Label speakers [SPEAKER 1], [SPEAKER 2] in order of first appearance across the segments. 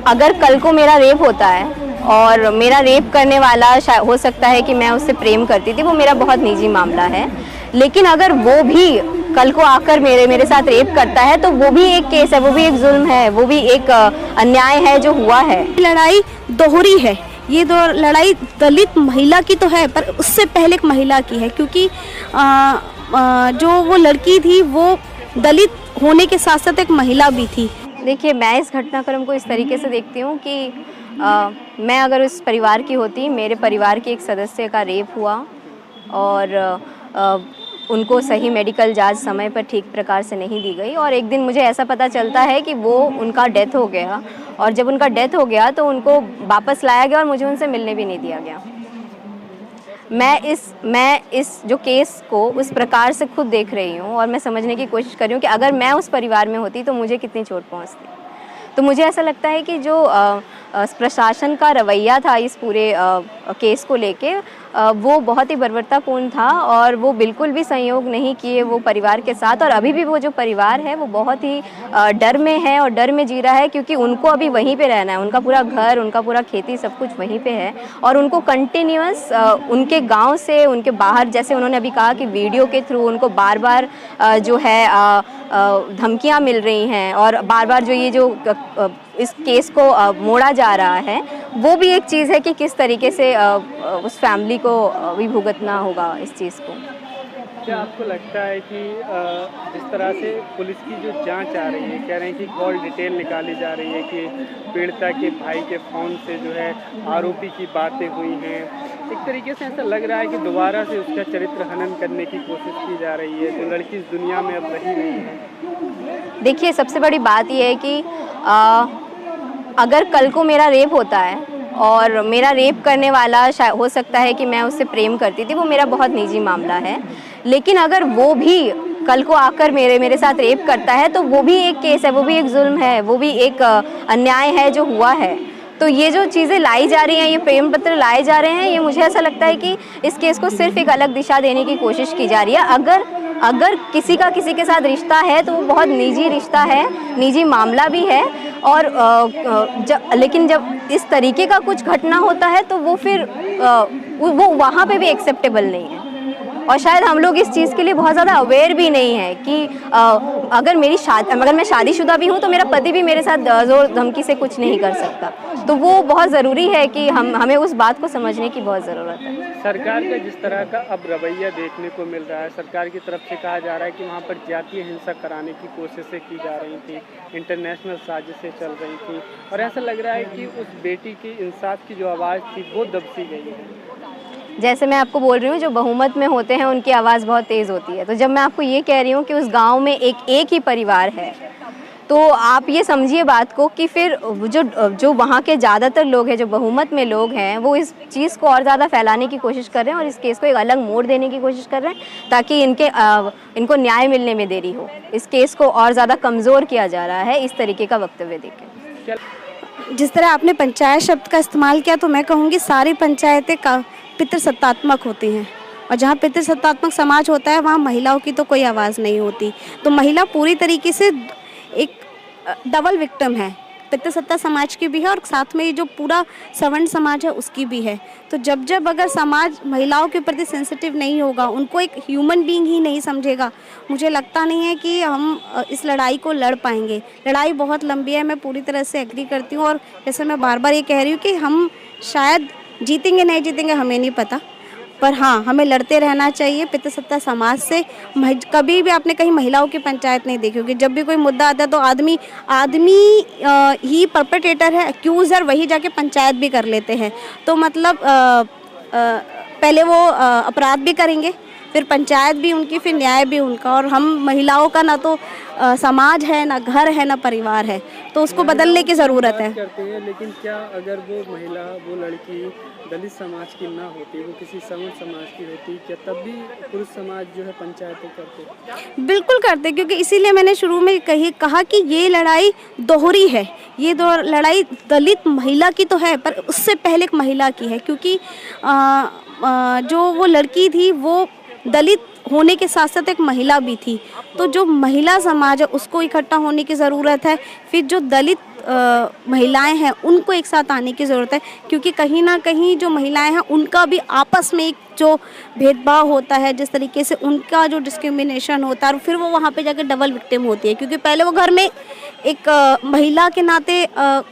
[SPEAKER 1] अगर कल को मेरा रेप होता है और मेरा रेप करने वाला हो सकता है कि मैं उससे प्रेम करती थी, वो मेरा बहुत निजी मामला है। लेकिन अगर वो भी कल को आकर मेरे साथ रेप करता है तो वो भी एक केस है, वो भी एक जुल्म है, वो भी एक अन्याय है जो हुआ है।
[SPEAKER 2] लड़ाई दोहरी है। ये लड़ाई दलित महिला की तो है, पर उससे पहले एक महिला की है, क्योंकि जो वो लड़की थी वो दलित होने के साथ साथ एक महिला भी थी।
[SPEAKER 1] देखिए, मैं इस घटनाक्रम को इस तरीके से देखती हूँ कि मैं अगर उस परिवार की होती, मेरे परिवार के एक सदस्य का रेप हुआ और उनको सही मेडिकल जांच समय पर ठीक प्रकार से नहीं दी गई और एक दिन मुझे ऐसा पता चलता है कि वो उनका डेथ हो गया, और जब उनका डेथ हो गया तो उनको वापस लाया गया और मुझे उनसे मिलने भी नहीं दिया गया। मैं इस जो केस को उस प्रकार से खुद देख रही हूँ और मैं समझने की कोशिश कर रही हूँ कि अगर मैं उस परिवार में होती तो मुझे कितनी चोट पहुँचती। तो मुझे ऐसा लगता है कि जो प्रशासन का रवैया था इस पूरे केस को लेके, वो बहुत ही बर्बरतापूर्ण था और वो बिल्कुल भी सहयोग नहीं किए वो परिवार के साथ। और अभी भी वो जो परिवार है वो बहुत ही डर में है और डर में जी रहा है, क्योंकि उनको अभी वहीं पे रहना है। उनका पूरा घर, उनका पूरा खेती सब कुछ वहीं पे है और उनको कंटिन्यूअस उनके गांव से उनके बाहर, जैसे उन्होंने अभी कहा कि वीडियो के थ्रू उनको बार बार जो है धमकियां मिल रही हैं और बार बार जो ये जो इस केस को मोड़ा जा रहा है, वो भी एक चीज़ है कि किस तरीके से उस फैमिली को भी भुगतना होगा इस चीज़ को।
[SPEAKER 3] क्या आपको लगता है कि जिस तरह से पुलिस की जो जांच आ रही है, कह रहे हैं कि कॉल डिटेल निकाली जा रही है कि पीड़िता के भाई के फ़ोन से जो है आरोपी की बातें हुई हैं, एक तरीके से ऐसा लग रहा है कि दोबारा से उसका चरित्र हनन करने की कोशिश की जा रही है, जो लड़की इस दुनिया में अब रही नहीं है।
[SPEAKER 1] देखिए, सबसे बड़ी बात यह है कि अगर कल को मेरा रेप होता है और मेरा रेप करने वाला हो सकता है कि मैं उससे प्रेम करती थी, वो मेरा बहुत निजी मामला है। लेकिन अगर वो भी कल को आकर मेरे साथ रेप करता है तो वो भी एक केस है, वो भी एक जुल्म है, वो भी एक अन्याय है जो हुआ है। तो ये जो चीज़ें लाई जा रही हैं, ये प्रेम पत्र लाए जा रहे हैं, ये मुझे ऐसा लगता है कि इस केस को सिर्फ एक अलग दिशा देने की कोशिश की जा रही है। अगर किसी का किसी के साथ रिश्ता है तो वो बहुत निजी रिश्ता है, निजी मामला भी है। और लेकिन जब इस तरीके का कुछ घटना होता है तो वो फिर वो वहाँ पे भी एक्सेप्टेबल नहीं है। और शायद हम लोग इस चीज़ के लिए बहुत ज़्यादा अवेयर भी नहीं है कि अगर मैं शादीशुदा भी हूँ तो मेरा पति भी मेरे साथ जोर धमकी से कुछ नहीं कर सकता। तो वो बहुत ज़रूरी है कि हमें उस बात को समझने की बहुत ज़रूरत है।
[SPEAKER 3] सरकार का जिस तरह का अब रवैया देखने को मिल रहा है, सरकार की तरफ से कहा जा रहा है कि वहाँ पर जातीय हिंसा कराने की कोशिशें की जा रही थी, इंटरनेशनल साजिशें चल रही थी, और ऐसा लग रहा है कि उस बेटी की इंसाफ की जो आवाज़ थी वो दबती गई है।
[SPEAKER 1] जैसे मैं आपको बोल रही हूँ, जो बहुमत में होते हैं उनकी आवाज़ बहुत तेज़ होती है। तो जब मैं आपको ये कह रही हूँ कि उस गांव में एक ही परिवार है, तो आप ये समझिए बात को कि फिर जो वहाँ के ज़्यादातर लोग हैं, जो बहुमत में लोग हैं, वो इस चीज़ को और ज़्यादा फैलाने की कोशिश कर रहे हैं और इस केस को एक अलग मोड़ देने की कोशिश कर रहे हैं ताकि इनको न्याय मिलने में देरी हो। इस केस को और ज़्यादा कमज़ोर किया जा रहा है इस तरीके का वक्तव्य देकर।
[SPEAKER 2] जिस तरह आपने पंचायत शब्द का इस्तेमाल किया, तो मैं कहूँगी सारी पंचायतें पितृसत्तात्मक होती हैं, और जहाँ पितृसत्तात्मक समाज होता है वहाँ महिलाओं की तो कोई आवाज़ नहीं होती। तो महिला पूरी तरीके से एक डबल विक्टिम है, पितृसत्ता समाज की भी है और साथ में ये जो पूरा सवर्ण समाज है उसकी भी है। तो जब अगर समाज महिलाओं के प्रति सेंसिटिव नहीं होगा, उनको एक ह्यूमन बीइंग ही नहीं समझेगा, मुझे लगता नहीं है कि हम इस लड़ाई को लड़ पाएंगे। लड़ाई बहुत लंबी है, मैं पूरी तरह से एग्री करती हूँ। और जैसे मैं बार बार ये कह रही हूँ कि हम शायद जीतेंगे नहीं जीतेंगे हमें नहीं पता, पर हाँ, हमें लड़ते रहना चाहिए पितृसत्ता समाज से। कभी भी आपने कहीं महिलाओं की पंचायत नहीं देखी होगी। जब भी कोई मुद्दा आता है तो आदमी ही परपेट्रेटर है, एक्यूज़र वही जाके पंचायत भी कर लेते हैं। तो मतलब पहले वो अपराध भी करेंगे, फिर पंचायत भी उनकी, फिर न्याय भी उनका। और हम महिलाओं का ना तो समाज है, ना घर है, ना परिवार है, तो उसको बदलने की ज़रूरत है।
[SPEAKER 3] करते हैं, लेकिन क्या अगर वो महिला, वो लड़की दलित समाज की ना होती, वो किसी सवर्ण समाज की होती, क्या तब भी पुरुष समाज जो है पंचायतें करते?
[SPEAKER 2] बिल्कुल करते, क्योंकि इसीलिए मैंने शुरू में कहा कि ये लड़ाई दोहरी है। ये लड़ाई दलित महिला की तो है, पर उससे पहले एक महिला की है, क्योंकि जो वो लड़की थी वो दलित होने के साथ साथ एक महिला भी थी। तो जो महिला समाज है उसको इकट्ठा होने की ज़रूरत है। फिर जो दलित महिलाएं हैं उनको एक साथ आने की ज़रूरत है, क्योंकि कहीं ना कहीं जो महिलाएं हैं उनका भी आपस में एक जो भेदभाव होता है, जिस तरीके से उनका जो डिस्क्रिमिनेशन होता है, और फिर वो वहाँ पे जाकर डबल विक्टिम होती है, क्योंकि पहले वो घर में एक महिला के नाते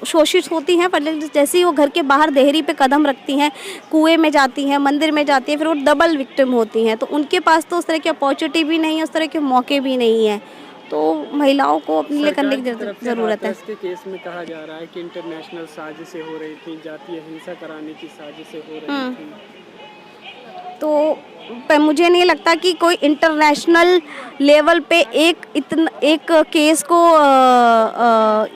[SPEAKER 2] शोषित होती हैं, पर जैसे ही वो घर के बाहर देहरी पे कदम रखती हैं, कुएं में जाती हैं, मंदिर में जाती हैं, फिर वो डबल विक्टिम होती हैं। तो उनके पास तो उस तरह की अपॉर्चुनिटी भी नहीं है, उस तरह के मौके भी नहीं है। तो महिलाओं को अपने लिए करने की ज़रूरत है।
[SPEAKER 3] के केस में कहा जा रहा है कि इंटरनेशनल साजिशें हो रही थी, जातीय हिंसा कराने की साजिशें हो रही थी।
[SPEAKER 2] तो पर मुझे नहीं लगता कि कोई इंटरनेशनल लेवल पे एक केस को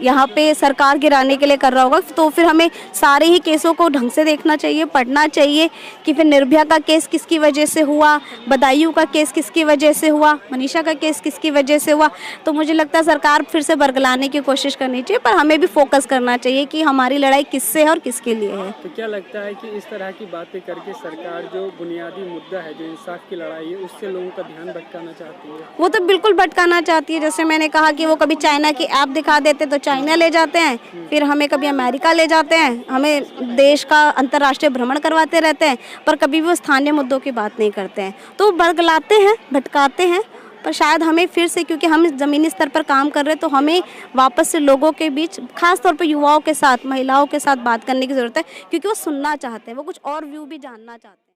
[SPEAKER 2] यहाँ पे सरकार गिराने के लिए कर रहा होगा। तो फिर हमें सारे ही केसों को ढंग से देखना चाहिए, पढ़ना चाहिए कि फिर निर्भया का केस किसकी वजह से हुआ, बदायूं का केस किसकी वजह से हुआ, मनीषा का केस किसकी वजह से हुआ। तो मुझे लगता है सरकार फिर से बरगलाने की कोशिश करनी चाहिए, पर हमें भी फोकस करना चाहिए कि हमारी लड़ाई किससे है और किसके लिए है।
[SPEAKER 3] तो क्या लगता है कि इस तरह की बातें करके सरकार जो बुनियादी मुद्दा है, जो इंसाफ की लड़ाई है, उससे लोगों का ध्यान भटकाना चाहती है?
[SPEAKER 2] वो तो बिल्कुल भटकाना चाहती है। जैसे मैंने कहा कि वो कभी चाइना की ऐप दिखा देते तो चाइना ले जाते हैं, फिर हमें कभी अमेरिका ले जाते हैं, हमें देश का अंतर्राष्ट्रीय भ्रमण करवाते रहते हैं, पर कभी भी वो स्थानीय मुद्दों की बात नहीं करते हैं। तो वो बरगलाते हैं, भटकाते हैं, पर शायद हमें फिर से, क्योंकि हम ज़मीनी स्तर पर काम कर रहे हैं, तो हमें वापस से लोगों के बीच, खास तौर पर युवाओं के साथ, महिलाओं के साथ बात करने की ज़रूरत है, क्योंकि वो सुनना चाहते हैं, वो कुछ और व्यू भी जानना चाहते हैं।